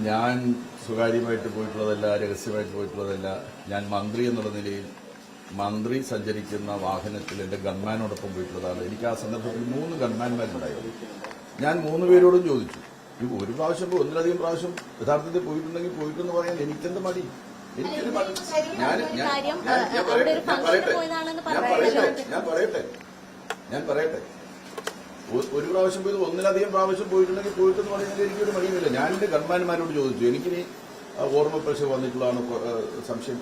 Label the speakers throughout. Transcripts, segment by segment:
Speaker 1: ഞാൻ സ്വകാര്യമായിട്ട് പോയിട്ടുള്ളതല്ല, രഹസ്യമായിട്ട് പോയിട്ടുള്ളതല്ല. ഞാൻ മന്ത്രി എന്നുള്ള നിലയിൽ മന്ത്രി സഞ്ചരിക്കുന്ന വാഹനത്തിൽ എന്റെ ഗൺമാനോടൊപ്പം പോയിട്ടുള്ളതാണ്. എനിക്ക് ആ സന്ദർഭത്തിൽ 3 ഗൺമാന്മാരുണ്ടായിരുന്നു. ഞാൻ 3 പേരോടും ചോദിച്ചു, ഈ ഒരു പ്രാവശ്യം ഒന്നിലധികം പ്രാവശ്യം യഥാർത്ഥത്തിൽ പോയിട്ടുണ്ടെങ്കിൽ പോയിട്ടെന്ന് പറയാൻ എനിക്കെന്ത് മടി? എനിക്കൊരു ഞാൻ പറയട്ടെ ഒരു പ്രാവശ്യം പോയത് ഒന്നിലധികം പ്രാവശ്യം പോയിട്ടുണ്ടെങ്കിൽ പോയിട്ടെന്ന് പറയുന്നത് എനിക്കൊരു മടിയുമില്ല. ഞാൻ എന്റെ ഗൺമാന്മാരോട് ചോദിച്ചു, എനിക്കിനി ഓർമ്മപ്രശ വന്നിട്ടുള്ളതാണ് സംശയം.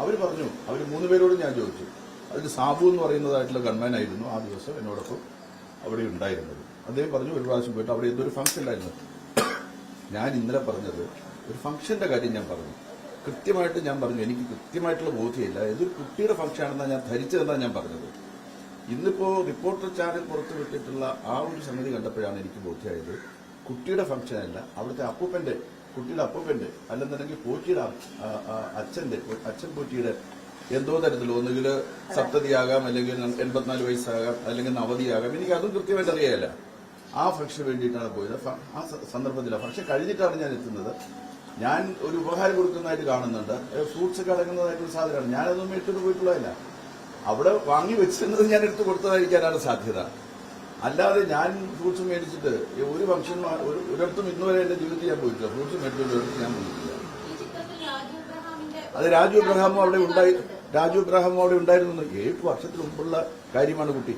Speaker 1: അവർ പറഞ്ഞു, അവർ 3 പേരോടും ഞാൻ ചോദിച്ചു. അതിൽ സാബു എന്ന് പറയുന്നതായിട്ടുള്ള ഗൺമാനായിരുന്നു ആ ദിവസം എന്നോടൊപ്പം അവിടെ ഉണ്ടായിരുന്നത്. അദ്ദേഹം പറഞ്ഞു ഒരു പ്രാവശ്യം പോയിട്ട് അവിടെ എന്തൊരു ഫംഗ്ഷൻ ഉണ്ടായിരുന്നു. ഞാൻ ഇന്നലെ പറഞ്ഞത് ഒരു ഫംഗ്ഷന്റെ കാര്യം ഞാൻ പറഞ്ഞു. കൃത്യമായിട്ട് ഞാൻ പറഞ്ഞു, എനിക്ക് കൃത്യമായിട്ടുള്ള ബോധ്യമില്ല, ഏതൊരു കുട്ടിയുടെ ഫംഗ്ഷൻ ആണെന്നാണ് ഞാൻ ധരിച്ചതെന്നാണ് ഞാൻ പറഞ്ഞത്. ഇന്നിപ്പോ റിപ്പോർട്ടർ ചാനൽ പുറത്തുവിട്ടിട്ടുള്ള ആ ഒരു സംഗതി കണ്ടപ്പോഴാണ് എനിക്ക് ബോധ്യമായത് കുട്ടിയുടെ ഫംഗ്ഷനല്ല, അവിടുത്തെ കുട്ടിയുടെ അപ്പൂപ്പന്റെ അല്ലെന്നുണ്ടെങ്കിൽ പോറ്റിയുടെ അച്ഛൻ പോറ്റിയുടെ എന്തോ തരത്തിൽ ഒന്നുകിൽ സപ്തതിയാകാം, അല്ലെങ്കിൽ 84 വയസ്സാകാം, അല്ലെങ്കിൽ നവതിയാകാം. എനിക്ക് അതും കൃത്യമായിട്ട് അറിയാമല്ല. ആ ഫംഗ്ഷന് വേണ്ടിയിട്ടാണ് പോയത്. ആ സന്ദർഭത്തിലാണ് ഫംഗ്ഷൻ കഴിഞ്ഞിട്ടാണ് ഞാൻ എത്തുന്നത്. ഞാൻ ഒരു ഉപഹാരം കൊടുക്കുന്നതായിട്ട് കാണുന്നുണ്ട്, ഫ്രൂട്ട്സ് ഒക്കെ അടങ്ങുന്നതായിട്ടൊരു സാധനമാണ്. ഞാനതൊന്നും ഇട്ടിട്ട് പോയിട്ടുള്ളതല്ല. അവിടെ വാങ്ങി വെച്ചിരുന്നത് ഞാൻ എടുത്ത് കൊടുത്തതായിരിക്കാനാണ് സാധ്യത. അല്ലാതെ ഞാൻ ഫ്രൂട്ട്സ് മേടിച്ചിട്ട് ഒരു ഫംഗ്ഷൻ ഒരിടത്തും ഇന്നുവരെ എന്റെ ജീവിതത്തിൽ ഞാൻ പോയിട്ടില്ല. ഫ്രൂട്ട്സ് മേടിച്ചിട്ട് ഞാൻ പോയിട്ടില്ല. അത് രാജു എബ്രഹാമും അവിടെ ഉണ്ടായിരുന്നു. 7 വർഷത്തിന് മുമ്പുള്ള കാര്യമാണ് കുട്ടി.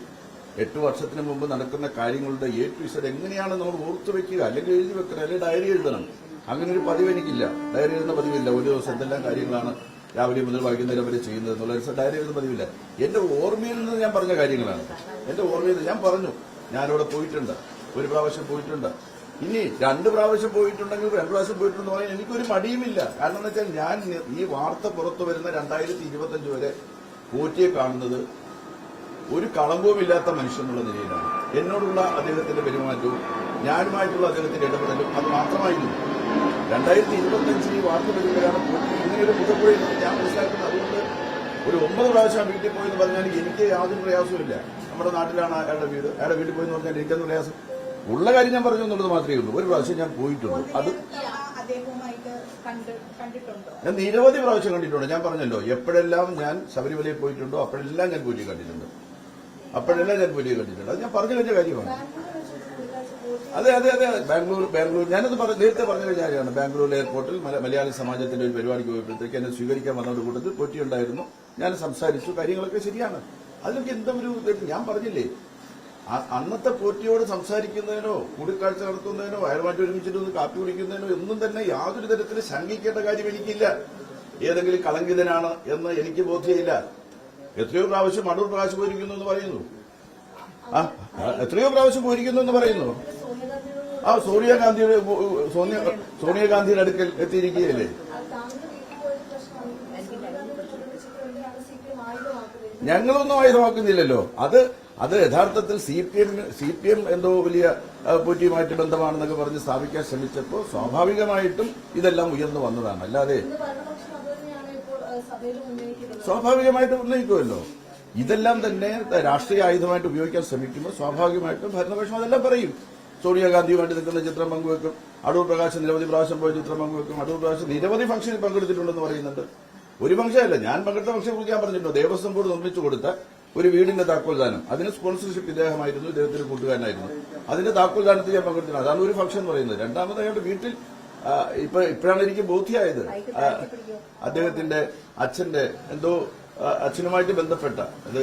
Speaker 1: 8 വർഷത്തിന് മുമ്പ് നടക്കുന്ന കാര്യങ്ങളുടെ A to Z എങ്ങനെയാണ് നമ്മൾ ഓർത്തു വെക്കുക, അല്ലെങ്കിൽ എഴുതി വെക്കണം, അല്ലെങ്കിൽ ഡയറി എഴുതണം. അങ്ങനെ ഒരു പതിവ് എനിക്കില്ല. ഡയറി എഴുതുന്ന പതിവില്ല. ഒരു ദിവസം എന്തെല്ലാം കാര്യങ്ങളാണ് രാവിലെ മുതൽ വൈകുന്നേരം വരെ ചെയ്യുന്നത് എന്നുള്ള ഡയറി എഴുതുന്ന പതിവില്ല. എന്റെ ഓർമ്മയിൽ നിന്ന് ഞാൻ പറഞ്ഞ കാര്യങ്ങളാണ്. എന്റെ ഓർമ്മയിൽ ഞാൻ പറഞ്ഞു, ഞാനിവിടെ പോയിട്ടുണ്ട്, ഒരു പ്രാവശ്യം പോയിട്ടുണ്ട്. ഇനി 2 പ്രാവശ്യം പോയിട്ടുണ്ടെങ്കിൽ 2 പ്രാവശ്യം പോയിട്ടുണ്ടെന്ന് പറയാൻ എനിക്കൊരു മടിയുമില്ല. കാരണം എന്ന് വെച്ചാൽ ഞാൻ ഈ വാർത്ത പുറത്തു വരുന്ന 2025 വരെ പോറ്റിയെ കാണുന്നത് ഒരു കളങ്കവുമില്ലാത്ത മനുഷ്യനുള്ള നിലയിലാണ്. എന്നോടുള്ള അദ്ദേഹത്തിന്റെ പെരുമാറ്റവും ഞാനുമായിട്ടുള്ള അദ്ദേഹത്തിന്റെ ഇടപെടലും അത് മാത്രമായിരുന്നു. 2025 ഈ വാർത്ത വരുമ്പോഴാണ് ഇങ്ങനെയൊരു മുഖപ്പുഴയെന്ന് ഞാൻ മനസ്സിലാക്കുന്നത്. അതുകൊണ്ട് ഒരു 9 പ്രാവശ്യം വീട്ടിൽ പോയെന്ന് പറഞ്ഞാൽ എനിക്ക് യാതൊരു പ്രയാസവുമില്ല. നമ്മുടെ നാട്ടിലാണ് അയാളുടെ വീട്. അയാളുടെ വീട്ടിൽ പോയെന്ന് പറഞ്ഞാൽ എനിക്കൊന്നും പ്രയാസം ഉള്ള കാര്യം ഞാൻ പറഞ്ഞു എന്നുള്ളത് മാത്രമേ ഉള്ളൂ. ഒരു പ്രാവശ്യം ഞാൻ പോയിട്ടുള്ളൂ. അത് ഞാൻ നിരവധി പ്രാവശ്യം കണ്ടിട്ടുണ്ട്. ഞാൻ പറഞ്ഞല്ലോ, എപ്പോഴെല്ലാം ഞാൻ ശബരിമലയിൽ പോയിട്ടുണ്ടോ അപ്പോഴെല്ലാം ഞാൻ പോറ്റി കണ്ടിട്ടുണ്ട്. അത് ഞാൻ പറഞ്ഞു കഴിഞ്ഞ കാര്യമാണ്. അതെ ബാംഗ്ലൂർ ഞാനത് നേരത്തെ പറഞ്ഞ കാര്യമാണ്. ബാംഗ്ലൂർ എയർപോർട്ടിൽ മലയാളി സമാജത്തിന്റെ ഒരു പരിപാടിക്ക് പോയപ്പോഴത്തേക്ക് എന്നെ സ്വീകരിക്കാൻ വന്നവരുടെ കൂട്ടത്തിൽ പോറ്റി ഉണ്ടായിരുന്നു. ഞാൻ സംസാരിച്ചു, കാര്യങ്ങളൊക്കെ ശരിയാണ്. അതിലൊക്കെ എന്താ ഒരു ഞാൻ പറഞ്ഞില്ലേ, അന്നത്തെ പോറ്റിയോട് സംസാരിക്കുന്നതിനോ കൂടിക്കാഴ്ച നടത്തുന്നതിനോ അയാളുമായിട്ട് ഒരുമിച്ചിട്ട് കാപ്പി കുടിക്കുന്നതിനോ ഒന്നും തന്നെ യാതൊരു തരത്തിൽ ശങ്കിക്കേണ്ട കാര്യം എനിക്കില്ല. ഏതെങ്കിലും കളങ്കിതനാണ് എന്ന് എനിക്ക് ബോധ്യമില്ല. എത്രയോ പ്രാവശ്യം അടൂർ പ്രകാശ് പോയിരിക്കുന്നു എന്ന് പറയുന്നു. ആ സോണിയാഗാന്ധിയുടെ അടുക്കൽ എത്തിയിരിക്കുകയല്ലേ. ഞങ്ങളൊന്നും ആയുധമാക്കുന്നില്ലല്ലോ. അത് യഥാർത്ഥത്തിൽ CPM എന്തോ വലിയ പോറ്റിയുമായിട്ട് ബന്ധമാണെന്നൊക്കെ പറഞ്ഞ് സ്ഥാപിക്കാൻ ശ്രമിച്ചപ്പോൾ സ്വാഭാവികമായിട്ടും ഇതെല്ലാം ഉയർന്നു വന്നതാണ്. അല്ലാതെ സ്വാഭാവികമായിട്ട് ഉന്നയിക്കുമല്ലോ. ഇതെല്ലാം തന്നെ രാഷ്ട്രീയ ആയുധമായിട്ട് ഉപയോഗിക്കാൻ ശ്രമിക്കുമ്പോൾ സ്വാഭാവികമായിട്ടും ഭരണപക്ഷം അതെല്ലാം പറയും. സോണിയാഗാന്ധിയുമായിട്ട് നിൽക്കുന്ന ചിത്രം പങ്കുവെക്കും. അടൂർ പ്രകാശ് നിരവധി പ്രാവശ്യം പോയ ചിത്രം പങ്കുവെക്കും. അടൂർ പ്രകാശ് നിരവധി ഫംഗ്ഷനിൽ പങ്കെടുത്തിട്ടുണ്ടെന്ന് പറയുന്നുണ്ട്. ഒരു ഫംഗ്ഷനല്ല, ഞാൻ പങ്കെടുത്ത ഫംഗ്ഷനെ കുറിച്ച് ഞാൻ പറഞ്ഞിട്ടുണ്ടോ. ദേവസ്വം ബോർഡ് നിർമ്മിച്ചു കൊടുത്ത ഒരു വീടിന്റെ താക്കോൽദാനം, അതിന് സ്പോൺസർഷിപ്പ് ഇദ്ദേഹമായിരുന്നു, ഇദ്ദേഹത്തിന്റെ കൂട്ടുകാരനായിരുന്നു. അതിന്റെ താക്കോൽദാനത്തിൽ ഞാൻ പങ്കെടുത്തിട്ടുണ്ട്. അതാണ് ഒരു ഫംഗ്ഷൻ എന്ന് പറയുന്നത്. രണ്ടാമത് അയാളുടെ വീട്ടിൽ ഇപ്പോഴാണ് എനിക്ക് ബോധ്യമായത് അദ്ദേഹത്തിന്റെ അച്ഛനുമായിട്ട് ബന്ധപ്പെട്ട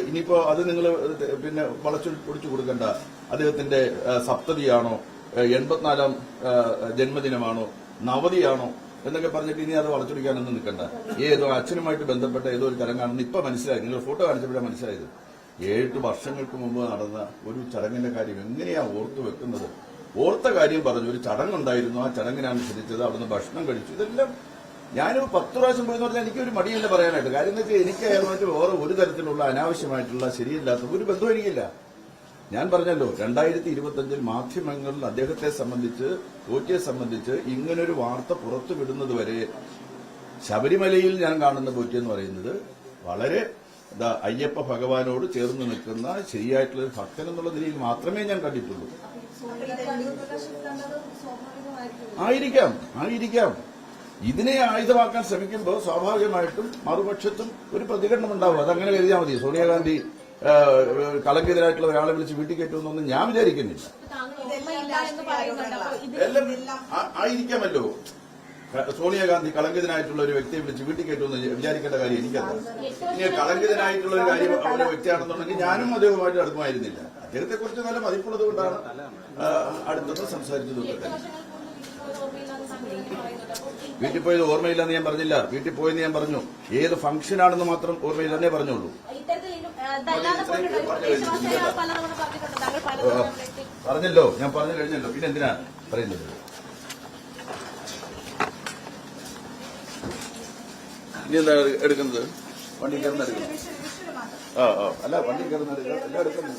Speaker 1: ഇനിയിപ്പോ അത് നിങ്ങൾ പിന്നെ വളച്ചൊടിച്ചു കൊടുക്കേണ്ട. അദ്ദേഹത്തിന്റെ സപ്തതിയാണോ, 84ാം ജന്മദിനമാണോ, നവതിയാണോ എന്നൊക്കെ പറഞ്ഞിട്ട് ഇനി അത് വളച്ചൊടിക്കാനൊന്നും നിൽക്കണ്ട. ഏതോ അച്ഛനുമായിട്ട് ബന്ധപ്പെട്ട ഏതോ ഒരു ചടങ്ങാണെന്ന് ഇപ്പൊ മനസ്സിലായി. നിങ്ങൾ ഫോട്ടോ കാണിച്ചപ്പോഴാണ് മനസ്സിലായത്. 7 വർഷങ്ങൾക്ക് മുമ്പ് നടന്ന ഒരു ചടങ്ങിന്റെ കാര്യം എങ്ങനെയാ ഓർത്തു വെക്കുന്നത്? ഓർത്ത കാര്യം പറഞ്ഞു. ഒരു ചടങ്ങുണ്ടായിരുന്നു, ആ ചടങ്ങിനാണ് ക്ഷണിച്ചത്, അവിടുന്ന് ഭക്ഷണം കഴിച്ചു. ഇതെല്ലാം ഞാനൊരു 10 പ്രാവശ്യം പോയെന്ന് പറഞ്ഞാൽ എനിക്കൊരു മടിയില്ല പറയാനായിട്ട്. കാര്യം എന്ന് വെച്ചാൽ എനിക്ക് അയാളുമായിട്ട് വേറെ ഒരു തരത്തിലുള്ള അനാവശ്യമായിട്ടുള്ള ശരിയില്ലാത്ത ഒരു ബന്ധവും എനിക്കില്ല. ഞാൻ പറഞ്ഞല്ലോ, 2025 മാധ്യമങ്ങളിൽ അദ്ദേഹത്തെ സംബന്ധിച്ച്, പോറ്റിയെ സംബന്ധിച്ച് ഇങ്ങനൊരു വാർത്ത പുറത്തുവിടുന്നത് വരെ ശബരിമലയിൽ ഞാൻ കാണുന്ന പോറ്റി എന്ന് പറയുന്നത് വളരെ അയ്യപ്പ ഭഗവാനോട് ചേർന്ന് നിൽക്കുന്ന ശരിയായിട്ടുള്ള ഭക്തൻ എന്നുള്ള നിലയിൽ മാത്രമേ ഞാൻ കണ്ടിട്ടുള്ളൂ. ആയിരിക്കാം. ഇതിനെ ആയുധമാക്കാൻ ശ്രമിക്കുമ്പോൾ സ്വാഭാവികമായിട്ടും മറുപക്ഷത്തും ഒരു പ്രതികരണം ഉണ്ടാവും. അതങ്ങനെ കരുതിയാൽ മതി. സോണിയാഗാന്ധി കളങ്കിതരായിട്ടുള്ള ഒരാളെ വിളിച്ച് വീട്ടിൽ കയറ്റുമെന്നൊന്നും ഞാൻ വിചാരിക്കുന്നില്ല. എല്ലാം ആയിരിക്കാമല്ലോ. സോണിയാഗാന്ധി കളങ്കിതനായിട്ടുള്ള ഒരു വ്യക്തിയെ വിളിച്ച് വീട്ടിൽ കയറ്റുമെന്ന് വിചാരിക്കേണ്ട കാര്യം എനിക്കല്ല. ഇനി കളങ്കിതനായിട്ടുള്ള ഒരു കാര്യം അവരുടെ വ്യക്തിയാണെന്നുണ്ടെങ്കിൽ ഞാനും അദ്ദേഹവുമായിട്ട് അടുപ്പമായിരുന്നില്ല. അദ്ദേഹത്തെ കുറിച്ച് നല്ല മതിപ്പുള്ളത് കൊണ്ടാണ് അടുത്തൊന്ന് സംസാരിച്ചത്. വീട്ടിൽ പോയത് ഓർമ്മയില്ലെന്ന് ഞാൻ പറഞ്ഞില്ല. വീട്ടിൽ പോയെന്ന് ഞാൻ പറഞ്ഞു. ഏത് ഫംഗ്ഷനാണെന്ന് മാത്രം ഓർമ്മയില്ലെന്നേ പറഞ്ഞുള്ളൂ. പറഞ്ഞല്ലോ, ഞാൻ പറഞ്ഞു കഴിഞ്ഞല്ലോ. പിന്നെ എന്തിനാ പറയുന്നത്? ഇനി എന്താ എടുക്കുന്നത്? വണ്ടി കയറുന്ന എടുക്കണം. അല്ല, വണ്ടി കയറുന്ന എല്ലാം എടുക്കുന്നു.